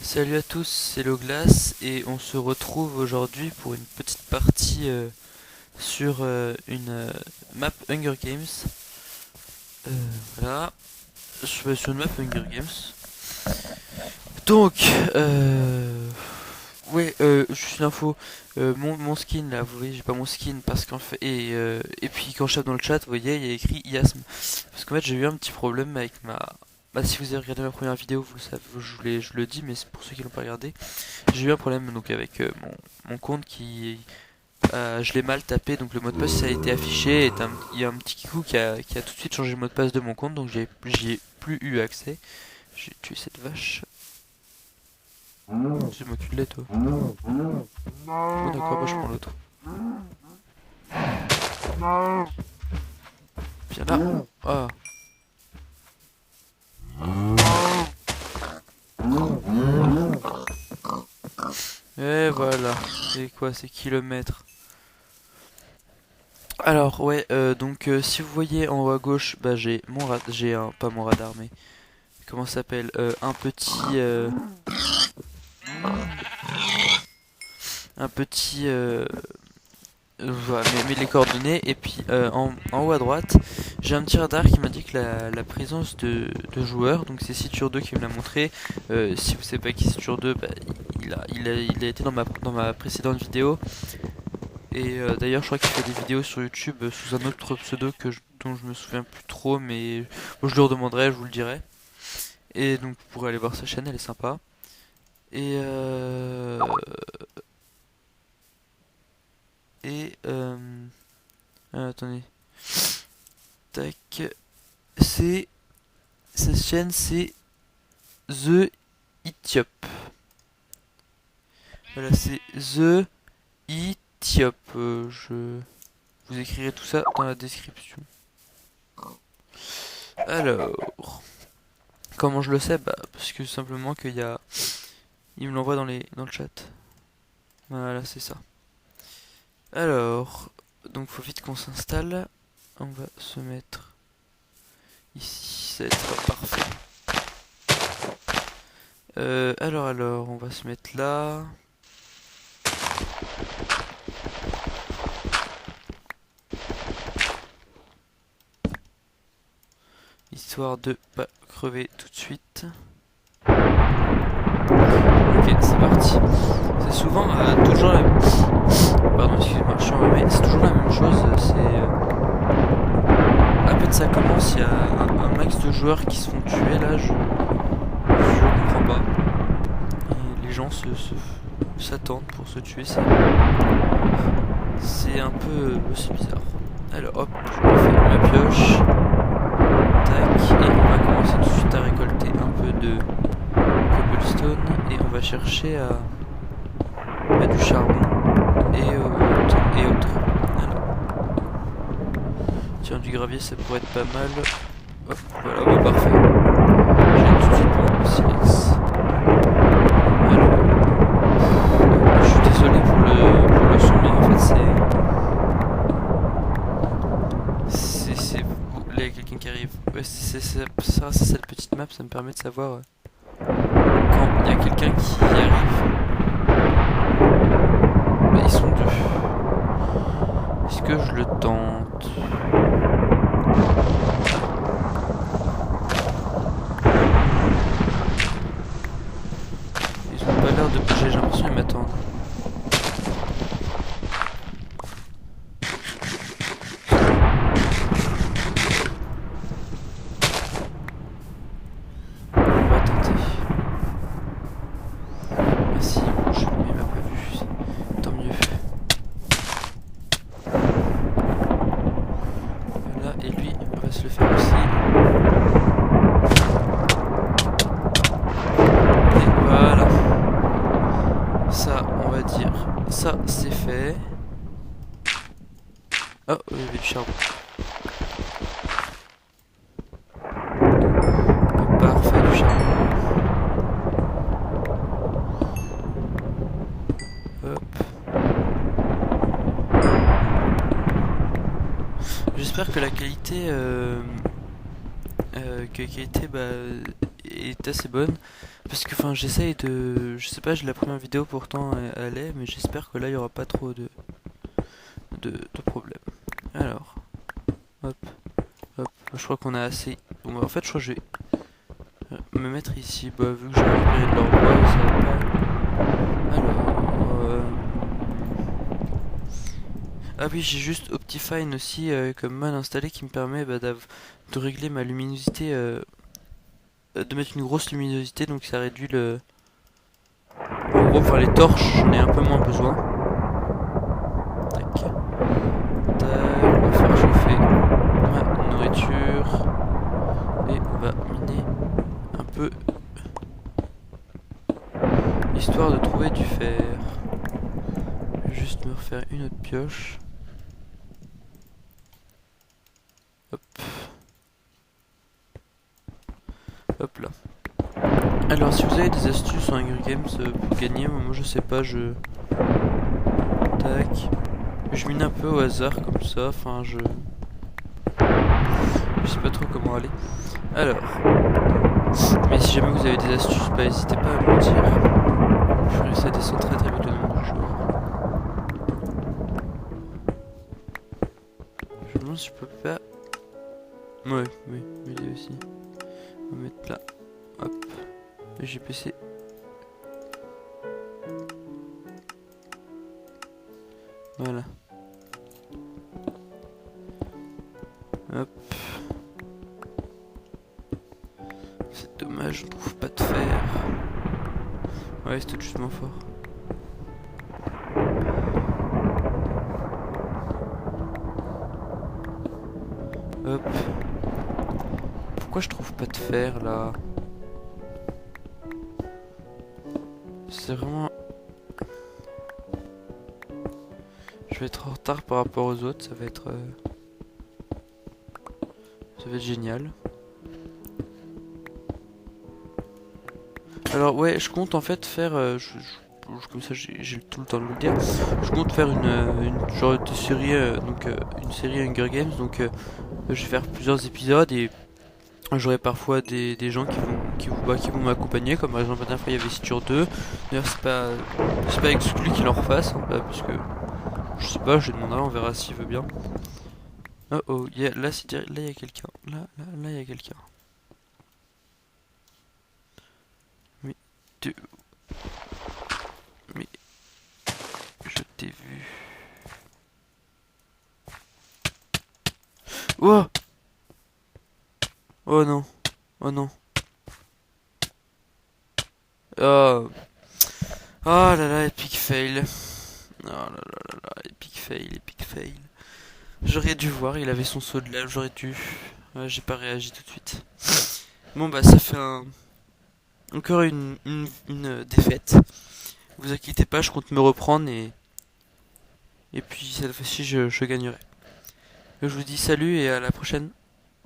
Salut à tous, c'est Loglas et on se retrouve aujourd'hui pour une petite partie sur une map Hunger Games. Euh, voilà, je vais sur une map Hunger Games. Donc, ouais, juste une info, mon skin là, vous voyez, j'ai pas mon skin parce qu'en fait, et puis quand je tape dans le chat, vous voyez, il y a écrit IASM. Parce qu'en fait, j'ai eu un petit problème avec ma. Bah, si vous avez regardé ma première vidéo, vous le savez, je le dis, mais c'est pour ceux qui l'ont pas regardé. J'ai eu un problème donc avec mon compte qui je l'ai mal tapé, donc le mot de passe ça a été affiché et il y a un petit kikou qui a tout de suite changé le mot de passe de mon compte, donc j'y ai plus eu accès. J'ai tué cette vache. Tu m'occupes de lait toi. Bon d'accord, bah je prends l'autre. Viens là. Ah. Et voilà. C'est quoi, c'est kilomètres. Alors ouais, donc si vous voyez en haut à gauche, bah j'ai mon radar, j'ai un, pas mon radar, mais comment ça s'appelle, un petit voilà, les coordonnées et puis en haut à droite j'ai un petit radar qui m'indique la présence de joueurs, donc c'est Siture2 qui me l'a montré. Si vous savez pas qui c'est Siture2, bah, il a été dans ma précédente vidéo et d'ailleurs je crois qu'il fait des vidéos sur YouTube sous un autre pseudo dont je me souviens plus trop, mais bon, je le redemanderai, je vous le dirai. Et donc vous pourrez aller voir sa chaîne, elle est sympa. Et et attendez. Tac. C'est. Sa chaîne c'est The Ethiop. Voilà, c'est The Ethiop. Je vous écrirai tout ça dans la description. Alors. Comment je le sais? Bah, parce que simplement qu'il y a. Il me l'envoie dans le chat. Voilà, c'est ça. Alors. Donc, faut vite qu'on s'installe. On va se mettre ici. Ça va être parfait. Alors, on va se mettre là. Histoire de pas crever tout de suite. Ok, c'est parti. C'est souvent toujours la... Pardon, excusez-moi, je suis enrhumé. C'est toujours la même chose. C'est... à peine ça commence, il y a un max de joueurs qui se font tuer là. Je comprends pas. Et les gens s'attendent pour se tuer. C'est un peu... c'est bizarre. Alors hop, je me fais ma pioche. Tac, et on va commencer tout de suite à récolter un peu de cobblestone et on va chercher à du charbon et autres. Voilà. Tiens, du gravier ça pourrait être pas mal. Hop, voilà, bah parfait. J'ai tout de suite mon silex. Alors, je suis désolé pour le son, mais en fait là, il y a quelqu'un qui arrive. Ouais, c'est cette petite map, ça me permet de savoir quand il y a quelqu'un qui arrive. Bah, ils sont deux. Est-ce que je le tente? Ils ont pas l'air de bouger, j'ai l'impression qu'ils m'attendent. On va tenter. Ah si, il m'a pas vu. Tant mieux. Voilà, et lui, on va se le faire aussi. Et voilà. Ça, on va dire, ça c'est fait. Oh, il y avait du charbon. Parfait, du charbon. Hop. J'espère que la qualité, bah, est assez bonne. Parce que enfin j'essaye de... Je sais pas, j'ai la première vidéo pourtant elle est, mais j'espère que là il y aura pas trop de problèmes. Alors, hop, hop, je crois qu'on a assez... Bon bah en fait je crois que je vais me mettre ici, bah vu que j'ai récupéré de leur bois, ça va pas... Alors... Ah oui, j'ai juste Optifine aussi comme mode installé qui me permet de régler ma luminosité, de mettre une grosse luminosité, donc ça réduit le... En gros, enfin les torches, j'en ai un peu moins besoin. Tac. Tac, on va faire chauffer ma nourriture. Et on va miner un peu. Histoire de trouver du fer. Je vais juste me refaire une autre pioche. Hop. Hop là. Alors si vous avez des astuces en Hunger Games pour gagner, moi je sais pas, Tac. Je mine un peu au hasard comme ça, enfin je sais pas trop comment aller. Alors, mais si jamais vous avez des astuces, bah n'hésitez pas à me le dire. Je vais essayer de descendre très très vite le nombre de joueurs. Je me demande si je peux pas... Ouais, oui, m'aider aussi. On va mettre là. Hop. Le GPC. Voilà. Hop. C'est dommage, on trouve pas de fer. Ouais, c'est tout justement fort. Hop. Pourquoi je trouve pas de fer là? C'est vraiment... Je vais être en retard par rapport aux autres, ça va être génial. Alors ouais, je compte en fait faire... comme ça j'ai tout le temps de vous le dire. Je compte faire une genre de série, une série Hunger Games, donc je vais faire plusieurs épisodes et j'aurai parfois des gens qui vont m'accompagner, comme par exemple la dernière fois il y avait Siture 2. D'ailleurs c'est pas exclu qu'il en refasse, hein, puisque je sais pas, je lui demanderai, on verra s'il veut bien. Oh oh, là il y a quelqu'un, là il y a quelqu'un. Mais mais je t'ai vu. Oh oh non, oh non. Oh, oh là là, epic fail. Oh là là là là, epic fail, epic fail. J'aurais dû voir, il avait son saut de lave, j'aurais dû. Ouais, j'ai pas réagi tout de suite. Bon bah ça fait encore une défaite. Vous inquiétez pas, je compte me reprendre et puis cette fois-ci je gagnerai. Je vous dis salut et à la prochaine.